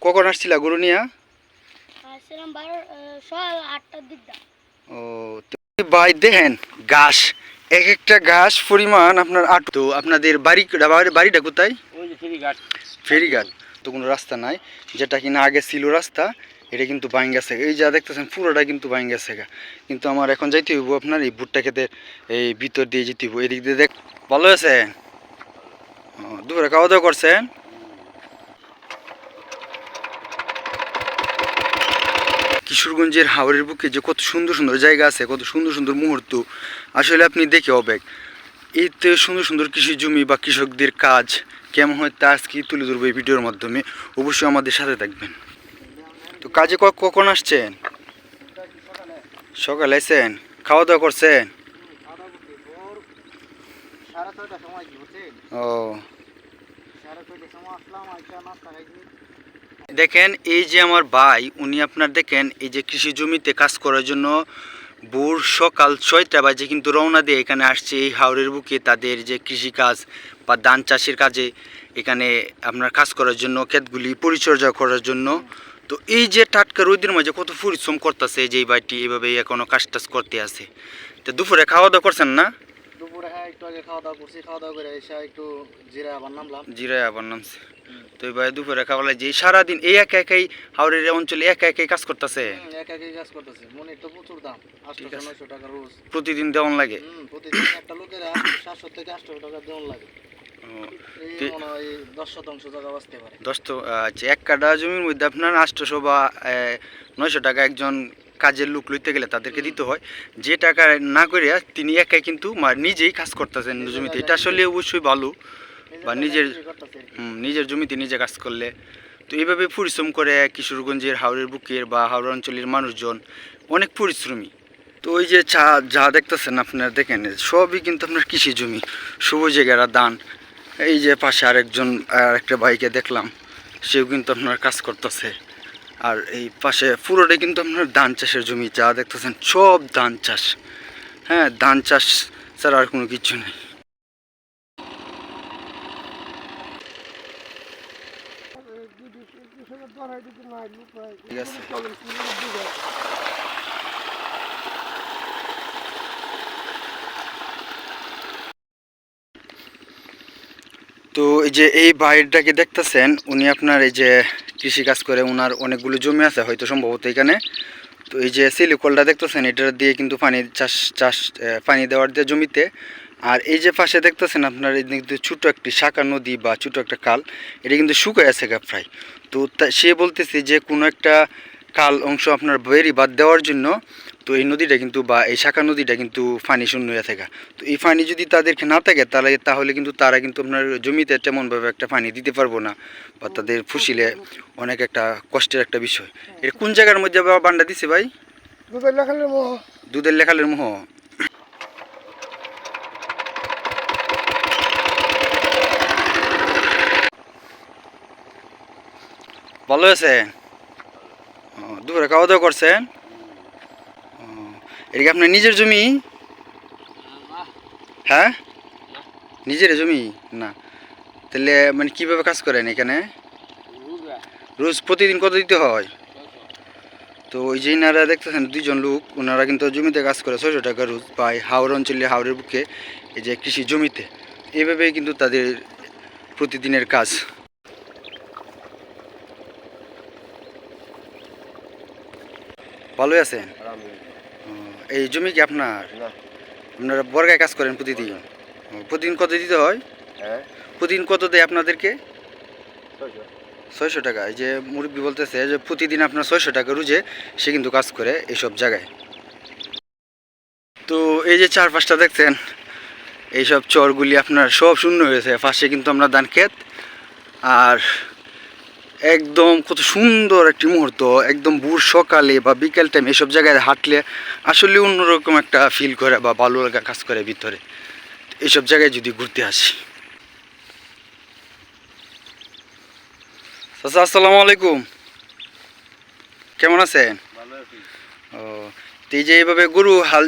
কখন আসছিলা গরু নিয়া? আসছিলাম 8টার দিক দা। ও ভাই দেখেন ঘাস, এক একটা ঘাস পরিমাণ আপনার আটু। তো আপনাদের বাড়িটা কোথায়? ওই যে ফেরিঘাট। ফেরিঘাট। তো কোনো রাস্তা নাই, যেটা কিনা আগে ছিল রাস্তা, এটা কিন্তু বাইং গেছে। এই যা দেখতেছেন পুরোটা কিন্তু বাইং গেছে। কিন্তু আমার এখন যাইতে হইব আপনার এই ভুট্টা খেতে, এই ভিতর দিয়ে যেতে হইব। এদিক দিয়ে দেখ ভালো আছে। দুপুরে খাওয়া দাওয়া করছেন? কিশোরগঞ্জের হাওরের বুকে যে কত সুন্দর সুন্দর জায়গা আছে, কত সুন্দর সুন্দর মুহূর্ত, আসলে আপনি দেখে অবাক। এতে সুন্দর সুন্দর কৃষি জমি বা কৃষকদের কাজ কেমন হয় তা আজকে তুলে ধরবো এই ভিডিওর মাধ্যমে। অবশ্যই আমাদের সাথে থাকবেন। তো কাজে কখন আসছেন? সকালে আসছেন? খাওয়া দাওয়া করছেন? ও দেখেন, এই যে আমার ভাই, উনি আপনার দেখেন এই যে কৃষি জমিতে কাজ করার জন্য ভোর সকাল 6টা বাজে কিন্তু রওনা দিয়ে এখানে আসছে এই হাওরের বুকে তাদের যে কৃষিকাজ বা ধান চাষের কাজে এখানে আপনার কাজ করার জন্য, ক্ষেতগুলি পরিচর্যা করার জন্য। তো এই যে টাটকা রোদের মাঝে কত পরিশ্রম করতেছে যে এই ভাইটি, এভাবে এখনো কাজ টাজ করতে আছে। তো দুপুরে খাওয়া দাওয়া করছেন না? দুপুরে হ্যাঁ একটু আগে খাওয়া দাওয়া করছি, খাওয়া দাওয়া করে এসে একটু জিরায় আবার নামলাম। জিরায় আবার নামছে। তো এই ভাই দুপুরে খাওয়া যে সারাদিন এই একা একাই হাওরের অঞ্চলে একা একাই কাজ করতেছে। একা একাই কাজ করতেছে। মনে তো প্রচুর দাম, 800-900 টাকা রোজ প্রতিদিন দেওয়ান লাগে। প্রতিদিন একটা লোকের 700 থেকে 800 টাকা দেওয়ান লাগে। এই মনে হয় 10% টাকা বাঁচতে পারে। 10 তো আচ্ছা, এক কাঠা জমির মধ্যে আপনার 800 বা 900 টাকা একজন কাজের লোক লইতে গেলে তাদেরকে দিতে হয়। যে টাকা না করে তিনি একাই কিন্তু নিজেই কাজ করতেছেন জমিতে, এটা আসলে অবশ্যই ভালো। বা নিজের জমিতে নিজে কাজ করলে তো এইভাবে পরিশ্রম করে কিশোরগঞ্জের হাওরের বুকের বা হাওড়া অঞ্চলের মানুষজন অনেক পরিশ্রমী। তো ওই যে যা দেখতেছেন আপনার দেখেন, সবই কিন্তু আপনার কৃষি জমি, সবুজে ঘেরা ধান। এই যে পাশে আরেকটা ভাইকে দেখলাম, সেও কিন্তু আপনার কাজ করতেছে। আর এই পাশে পুরোটাই কিন্তু আপনার ধান চাষের জমি, যা দেখতেছেন সব ধান চাষ। হ্যাঁ, ধান চাষ ছাড়া আর কোনো কিছু নেই। ঠিক আছে। তো এই যে এই ভাইটাকে দেখতেছেন, উনি আপনার এই যে কৃষি কাজ করে, ওনার অনেকগুলো জমি আছে হয়তো সম্ভবত এখানে। তো এই যে সিলিকলটা দেখতেছেন, এটা দিয়ে কিন্তু পানি দেওয়ার দিয়ে জমিতে। আর এই যে পাশে দেখতেছেন আপনার এই কিন্তু ছোটো একটি শাখা নদী বা ছোটো একটা খাল, এটা কিন্তু শুকায় আছে প্রায়। তো সে বলতেছে যে কোনো একটা খাল অংশ আপনার বেরি বাদ দেওয়ার জন্য, তো এই নদীটা কিন্তু বা এই শাখা নদীটা কিন্তু পানি শূন্য হয়ে থাকে। তো এই পানি যদি তাদেরকে না থাকে তাহলে কিন্তু তারা কিন্তু আপনার জমিতে তেমনভাবে একটা পানি দিতে পারবো না, বা তাদের ফুসিলে অনেক একটা কষ্টের একটা বিষয়। এটা কোন জায়গার মধ্যে বান্ডা দিছে ভাই? দুধের লেখালের মোহ। ভালো আছে? দুপুরে খাওয়া দাওয়া করছেন? এটা কি আপনার নিজের জমি? হ্যাঁ, নিজের জমি না? তাহলে মানে কীভাবে কাজ করেন এখানে? রোজ প্রতিদিন কত দিতে হয়? তো ওই যে ইনারা দেখতেছেন দুইজন লোক, ওনারা কিন্তু জমিতে কাজ করে 600 টাকা রোজ পায় হাওড় অঞ্চলে, হাওড়ের বুকে এই যে কৃষি জমিতে। এইভাবেই কিন্তু তাদের প্রতিদিনের কাজ। ভালোই আছেন? এই জমি কি আপনার? আপনারা বর্গায় কাজ করেন প্রতিদিন? প্রতিদিন কত দিতে হয়? প্রতিদিন কত দেয় আপনাদেরকে? 600 টাকা। এই যে মুরব্বী বলতেছে যে প্রতিদিন আপনার 600 টাকা রোজে সে কিন্তু কাজ করে এইসব জায়গায়। তো এই যে চারপাশটা দেখছেন, এইসব চরগুলি আপনার সব শূন্য হয়েছে। পাশে কিন্তু আমরা ধান ক্ষেত, আর একদম কত সুন্দর একটি মুহূর্ত। একদম ভোর সকালে বা বিকেল টাইম এইসব জায়গায় হাঁটলে আসলে অন্যরকম একটা ফিল করে বা ভালো লাগা কাজ করে ভিতরে, এইসব জায়গায় যদি ঘুরতে আসি। চাচা আসসালামু আলাইকুম, কেমন আছেন? ও, তো এই যে এইভাবে গরু হাল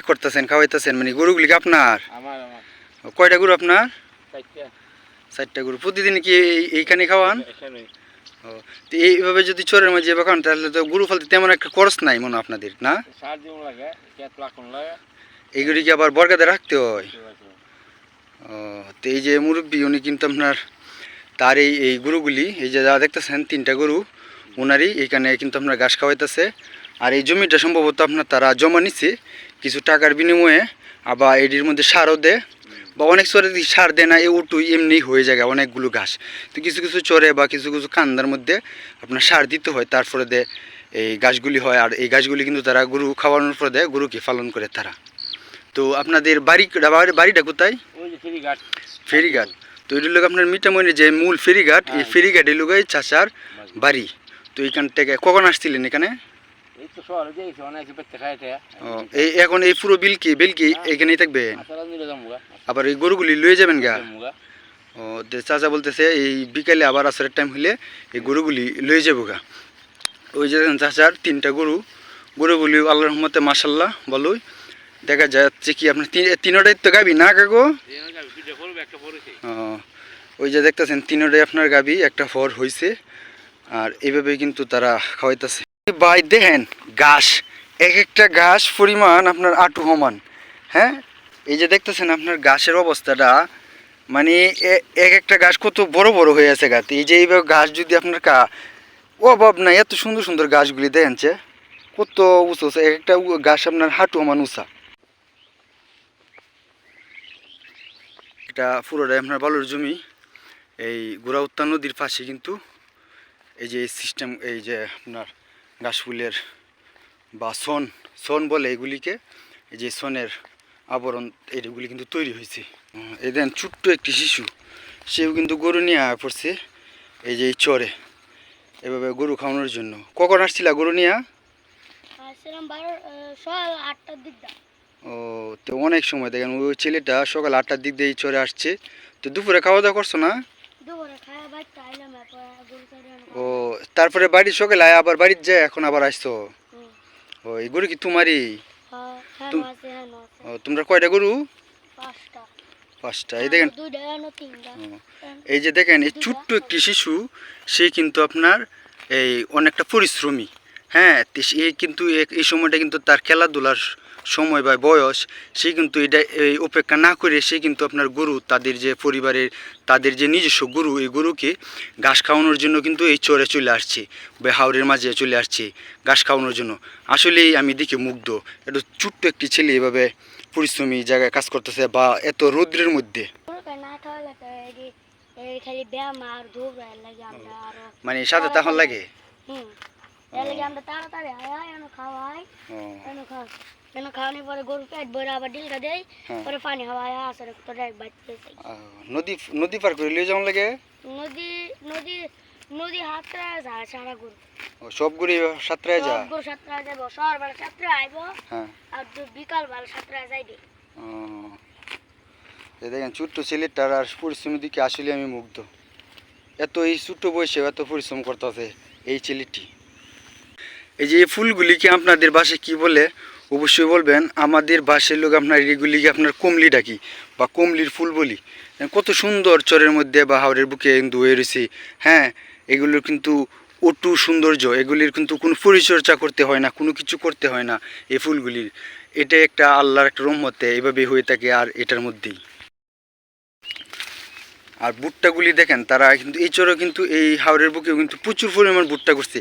করতেছেন, খাওয়াইতেছেন, মানে গরুগুলি কি আপনার? কয়টা গরু আপনার? 4টা গরু। প্রতিদিন কি এইখানে খাওয়ান? ও, তো এইভাবে যদি চরের মাঝে বাগান তাহলে তো গরু ফেলতে তেমন একটা খরচ নাই মনে হয় আপনাদের, না? সার দিন লাগে খেত লাখন লাগে এইগুলি কি আবার বর্গাতে রাখতে হয়? ও, তো এই যে মুরব্বী উনি কিন্তু আপনার তার এই গরুগুলি, এই যে যা দেখতেছেন 3টা গরু ওনারই এখানে কিন্তু আপনার ঘাস খাওয়াইতেছে। আর এই জমিটা সম্ভবত আপনার তারা জমা নিচ্ছে কিছু টাকার বিনিময়ে, আবার এটির মধ্যে সারও দেয়, বা অনেক চরে সার দেয় না, এ উটুই এমনি হয়ে যায় অনেকগুলো ঘাস। তো কিছু কিছু চরে বা কিছু কিছু কান্দার মধ্যে আপনার সার দিতে হয়, তারপরে দেয় এই গাছগুলি হয়। আর এই গাছগুলি কিন্তু তারা গরু খাওয়ানোর পরে দেয়, গরুকে পালন করে তারা। তো আপনাদের বাড়িটা কোথায়? ওই যে ফেরিঘাট ফেরিঘাট। তো এটি লোক আপনার মিঠামইনের যে মূল ফেরিঘাট, এই ফেরিঘাটে লোক এই চাচার বাড়ি। তো এইখান থেকে কখন আসছিলেন এখানে? এই তো শহরে দিয়েছে অনেক পেতে খাইতে ও, এই এখন এই পুরো বিলকি এখানেই থাকবেন? আসলে নিলে যাবো আবার এই গরুগুলি লয়ে যাবেন গা? মুগা ও, চাচা বলতেছে এই বিকালে আবার আসরের টাইম হলে এই গরুগুলি লয়ে যাবো গা। ওই যে চাচার 3টা গরুগুলি আল্লাহর রহমতে মাশাল্লাহ বলোই দেখা যাচ্ছে কি আপনার তিনোটাই তো গাবি না কাকু? একটা পড়েছে ও, ওই যে দেখতেছেন 3টাই আপনার গাবি, একটা ফর হয়েছে। আর এইভাবে কিন্তু তারা খাওয়াইতেছে। ভাই দেখেন ঘাস, এক একটা ঘাস পরিমাণ আপনার আঁটু সমান। হ্যাঁ, এই যে দেখতেছেন আপনার ঘাসের অবস্থাটা, মানে এক একটা ঘাস কত বড় বড় হয়ে আছে গাতে। এই যে এইভাবে ঘাস যদি আপনার অভাব নাই, এত সুন্দর সুন্দর ঘাসগুলি দেখেন যে কত উঁচু উঁচু, এক একটা ঘাস আপনার হাঁটু সমান উঁচা। এটা পুরোটাই আপনার বালুর জমি। এই গোড়াউত্তা নদীর পাশে কিন্তু এই যে সিস্টেম, এই যে আপনার ঘাস ফুলের বা সন বলে এগুলিকে, এই যে সনের আবরণ এইগুলি কিন্তু তৈরি হয়েছে। এই দেন ছোট্ট একটি শিশু, সেও কিন্তু গরু নিয়ে পড়ছে এই যে এই চরে এভাবে গরু খাওয়ানোর জন্য। কখন আসছিলা গরু নিয়ে? আসছিলাম সকাল 8টার দিক দা। ও, তো অনেক সময় দেখেন ওই ছেলেটা সকাল 8টার দিক দিয়ে এই চরে আসছে। তো দুপুরে খাওয়া দাওয়া করছো না? দুপুরে খাওয়া বাইতে আইলাম, এরপর গরু চড়ে ও, তারপরে বাড়ি সকালে আবার বাড়িতে যায়, এখন আবার আসছো? ও, এই গরু কি তোমারই? হ্যাঁ তুম- আছে, হ্যাঁ আছে। ও, তোমরা কয়টা গরু? 5টা। 5টা। এই দেখেন, 2টা এনো 3টা। ও, এই যে দেখেন এই ছোট্ট একটি শিশু, সে কিন্তু আপনার এই অনেকটা পরিশ্রমী। হ্যাঁ, তো সে কিন্তু এই সময়টা কিন্তু তার খেলাধুলার সময় বা বয়স, সে কিন্তু এটা এই অপেক্ষা না করে সে কিন্তু আপনার গরু, তাদের যে পরিবারের তাদের যে নিজস্ব গরু, এই গরুকে ঘাস খাওয়ানোর জন্য কিন্তু এই চরে চলে আসছে বা হাওরের মাঝে চলে আসছে ঘাস খাওয়ানোর জন্য। আসলেই আমি দেখে মুগ্ধ, একটু ছোট্ট একটি ছেলে এভাবে পরিশ্রমী জায়গায় কাজ করতেছে বা এত রৌদ্রের মধ্যে। গরুকে না খাওয়ালে তো এই খালি ব্যায়াম আর দৌড়ায় লাগে আমরা আরো। মানে সাথে তখন লাগে। হুম, এর লাগে আমরা তাড়াতাড়ি আয় এনে খাওয়াই, ও, এনে খাওয়ানোর পরে গরু পেট ভরে আবার ডিলকা দেয়, হ্যাঁ। পরে পানি খাওয়াই আসলে তো ডাইরেক্ট বাইতে যাই। নদী নদী পার করে লিয়ে যেমন লাগে। নদী নদী নদী হাতরা যায় সারা গরু। ও, সব গরু 7টায় যা। সব গরু 7টায় যাবো, সকালবেলা 7টায় আইব, হ্যাঁ। আর বিকাল বেলা 7টায় যাইবে। ও, এই দেখেন ছোট্ট ছেলেটার আর পরিশ্রমের দিকে আসলে আমি মুগ্ধ। এত এই ছোট্ট বয়সে এত পরিশ্রম করতেছে এই ছেলেটি। এই যে এই ফুলগুলিকে আপনাদের বাসায় কি বলে অবশ্যই বলবেন। আমাদের বাসার লোক আপনার এগুলিকে আপনার কমলি ডাকি বা কমলির ফুল বলি। কত সুন্দর চরের মধ্যে বা হাওরের বুকে কিন্তু হয়ে রয়েছে। হ্যাঁ, এগুলোর কিন্তু অটু সৌন্দর্য, এগুলির কিন্তু কোনো পরিচর্যা করতে হয় না, কোনো কিছু করতে হয় না এই ফুলগুলির। এটা একটা আল্লাহর একটা রহমতে এইভাবে হয়ে থাকে। আর এটার মধ্যেই আর ভুট্টাগুলি দেখেন, তারা কিন্তু এই চরে কিন্তু এই হাওরের বুকেও কিন্তু প্রচুর পরিমাণ ভুট্টা করছে।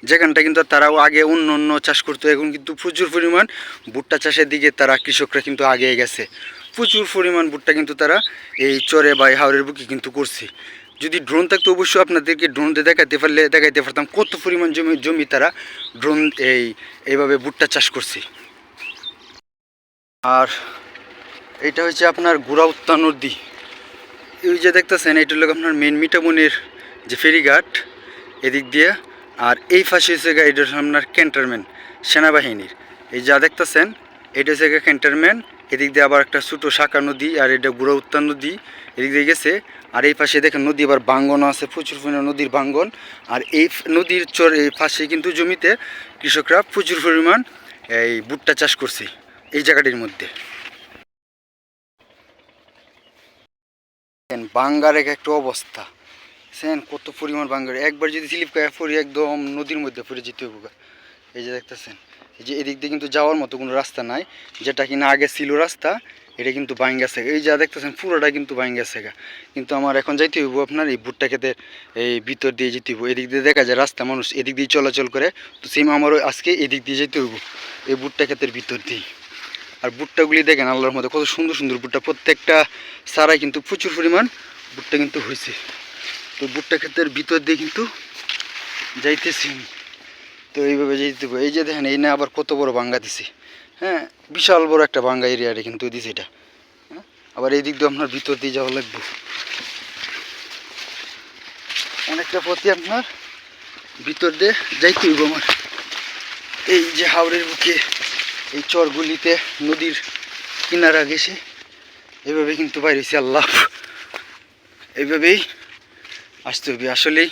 যেখানটা কিন্তু তারাও আগে অন্য অন্য চাষ করতো, এখন কিন্তু প্রচুর পরিমাণ ভুট্টা চাষের দিকে তারা কৃষকরা কিন্তু আগে গেছে। প্রচুর পরিমাণ ভুট্টা কিন্তু তারা এই চরে বা এই হাওরের বুকে কিন্তু করছে। যদি ড্রোন থাকতো অবশ্যই আপনাদেরকে ড্রোন দিয়ে দেখাইতে পারতাম কত পরিমাণ জমি তারা ড্রোন এইভাবে ভুট্টা চাষ করছে। আর এটা হচ্ছে আপনার গোড়াউত্তা নদী। এই যে দেখতেছেন এটা হলো আপনার মেন মিঠামনির যে ফেরিঘাট এদিক দিয়ে। আর এই পাশে হচ্ছে এটা আপনার ক্যান্টনমেন্ট সেনাবাহিনীর। এই যা দেখতেছেন এটা হচ্ছে ক্যান্টনমেন্ট। এদিক দিয়ে আবার একটা ছোটো শাখা নদী, আর এটা গোড়াউত্তা নদী এদিক দিয়ে গেছে। আর এই পাশে দেখেন নদী আবার বাঙ্গনও আছে, প্রচুর পরিমাণ নদীর বাঙ্গন। আর এই নদীর এই পাশে কিন্তু জমিতে কৃষকরা প্রচুর পরিমাণ এই ভুট্টা চাষ করছে এই জায়গাটির মধ্যে। বাঙ্গার একটা অবস্থা, সেন কত পরিমাণ বাঙ্গার, একবার যদি স্লিপ খায় পড়ে একদম নদীর মধ্যে পড়ে যেতে হবে। এই যে দেখতেছেন, এই যে এদিক দিয়ে কিন্তু যাওয়ার মতো কোনো রাস্তা নাই, যেটা কিনা আগে ছিল রাস্তা এটা কিন্তু বাইং গেছে। এই যা দেখতেছেন পুরোটা কিন্তু বাইং গেছে। কিন্তু আমার এখন যাইতে হইব আপনার এই ভুট্টা খেতে এই ভিতর দিয়ে যেতে হইব। এদিক দিয়ে দেখা যায় রাস্তা, মানুষ এদিক দিয়ে চলাচল করে, তো সেম আমারও আজকে এদিক দিয়ে যেতে হইব এই ভুট্টা ক্ষেতের ভিতর দিয়ে। আর ভুট্টাগুলি দেখেন আল্লাহর মধ্যে কত সুন্দর সুন্দর ভুট্টা, প্রত্যেকটা সারাই কিন্তু প্রচুর পরিমাণ ভুট্টা কিন্তু হয়েছে। তো ভুট্টা ক্ষেতের ভিতর দিয়ে কিন্তু যাইতেছি আমি। তো এইভাবে যেতে হবে। এই যে দেখেন এই না আবার কত বড় বাঙ্গা দিছে, হ্যাঁ বিশাল বড় একটা বাঙ্গা এরিয়ারে কিন্তু দিছে এটা। হ্যাঁ আবার এই দিক দিয়ে আপনার ভিতর দিয়ে যাওয়া লাগবে অনেকটা পথে, আপনার ভিতর দিয়ে যাইতে হইব আমার। এই যে হাওড়ের বুকে এই চরগুলিতে নদীর কিনারা গেছে, এইভাবে কিন্তু বাইরেছি আল্লাহ, এইভাবেই আসতে হবে। আসলেই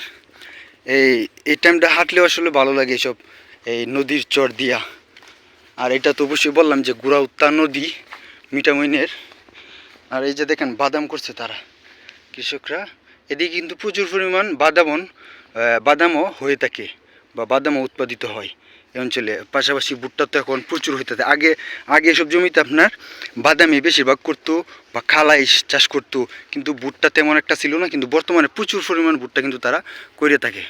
এই টাইমটা হাঁটলেও আসলে ভালো লাগে এসব এই নদীর চর দিয়া। আর এটা তো অবশ্যই বললাম যে গুড়াউত্তা নদী মিঠামইনের। আর এই যে দেখেন বাদাম করছে তারা কৃষকরা, এদিকে কিন্তু প্রচুর পরিমাণ বাদামও হয়ে থাকে বা বাদামও উৎপাদিত হয় এই অঞ্চলে। পাশাপাশি ভুট্টা তো এখন প্রচুর হয়ে থাকে। আগে এসব জমিতে আপনার বাদামই বেশিরভাগ করতো বা খালাই চাষ করতো, কিন্তু ভুট্টা তেমন একটা ছিল না। কিন্তু বর্তমানে প্রচুর পরিমাণ ভুট্টা কিন্তু তারা করে থাকে।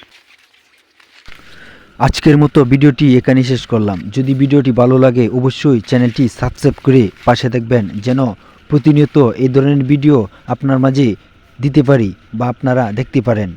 আজকের মতো ভিডিওটি এখানেই শেষ করলাম। যদি ভিডিওটি ভালো লাগে অবশ্যই চ্যানেলটি সাবস্ক্রাইব করে পাশে থাকবেন, যেন প্রতিনিয়ত এই ধরনের ভিডিও আপনার মাঝে দিতে পারি বা আপনারা দেখতে পারেন।